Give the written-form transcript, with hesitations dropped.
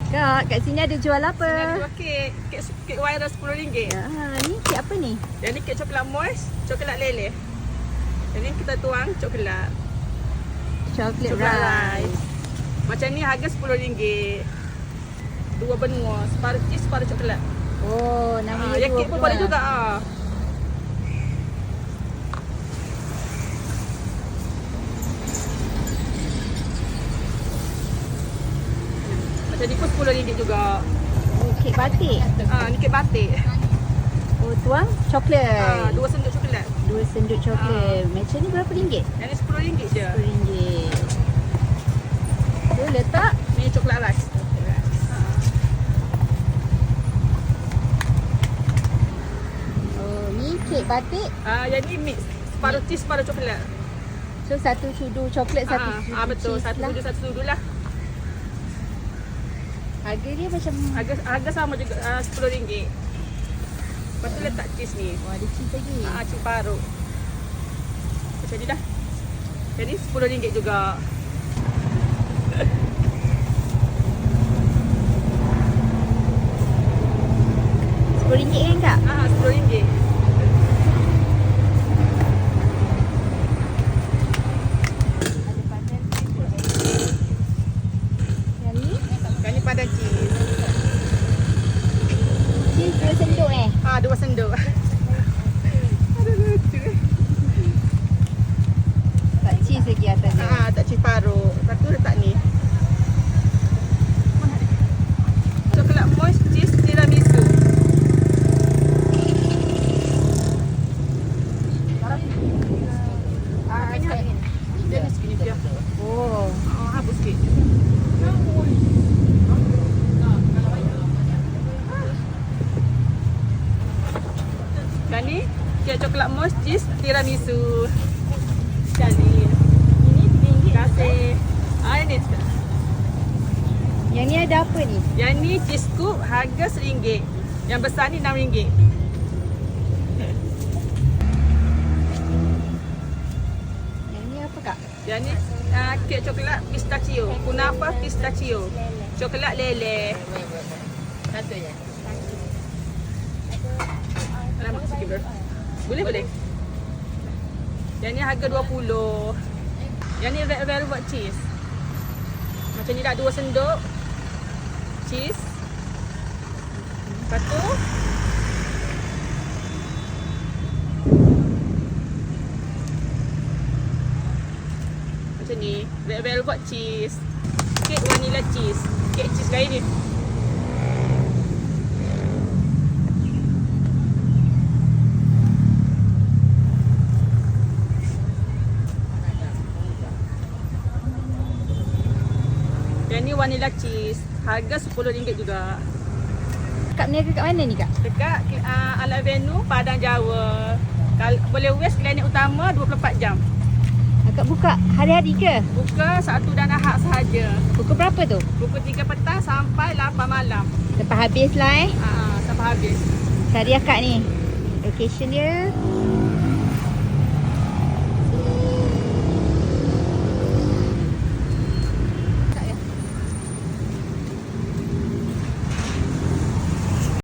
Kak, kat sini ada jual apa? Sini ada dua kek. Kek viral RM10. Ya, ni kek apa ni? Yang ni kek coklat moist, coklat leleh. Yang ni kita tuang coklat. Chocolate Coklat rice. Macam ni harga RM10. Dua benua, separuh cheese, separuh coklat. Oh, namanya Yang dua kek pun boleh juga. Macam ni pun RM10 juga. Oh, kek batik. Ni kek batik. Oh, tuang coklat. 2 senduk coklat. 2 senduk coklat. Macam ni berapa ringgit? Yang ni RM10 je. RM10. Tu letak Ni coklat rice. oh, ni kek batik. Yang ni mix. Separuh cheese, separuh coklat. So satu sudu coklat, satu sudu Betul. cheese Satu lah. sudu, satu sudu lah. Harga dia macam Harga sama juga, RM10. Lepas tu letak cheese ni. oh, ada cheese lagi. Cheese paruh. Macam ni dah. Jadi RM10 juga. RM10 kan Kak? RM10. Yang ni? Yang ni padan cheese. Cheese 2 senduk 2 senduk. Aduh lucu. Tak cheese lagi atas dia. Tak cheese paruh. Lepas tu letak ni. Coklat moist cheese tiramisu. Dia ni sikit je. Oh, Habis sikit. Dan ni kek coklat moist cheese tiramisu. Jadi ini RM3. terima kasih. Ini Yang ni ada apa ni? yang ni cheese scoop harga RM1. Yang besar ni RM6. Yang ni apa Kak? Yang ni kek coklat pistachio, kunafa pistachio. Coklat leleh. Satu je. Alamak sikit bro. Boleh. Yang ni harga RM20. Yang ni red velvet cheese. Macam ni dah 2 senduk cheese. Lepas tu macam ni red velvet cheese. Kek vanilla cheese. Kek cheese lain ni. Yang ni vanilla cheese. Harga RM10 juga. Kak berniaga kat mana ni Kak? Dekat Al Avenue, Padang Jawa. Kalau boleh west klinik utama 24 jam. Kak buka hari-hari ke? Buka Sabtu dan Ahad sahaja. Pukul berapa tu? Pukul 3 petang sampai 8 malam. Lepas habis lah Sampai habis. Cari akak ni. Location dia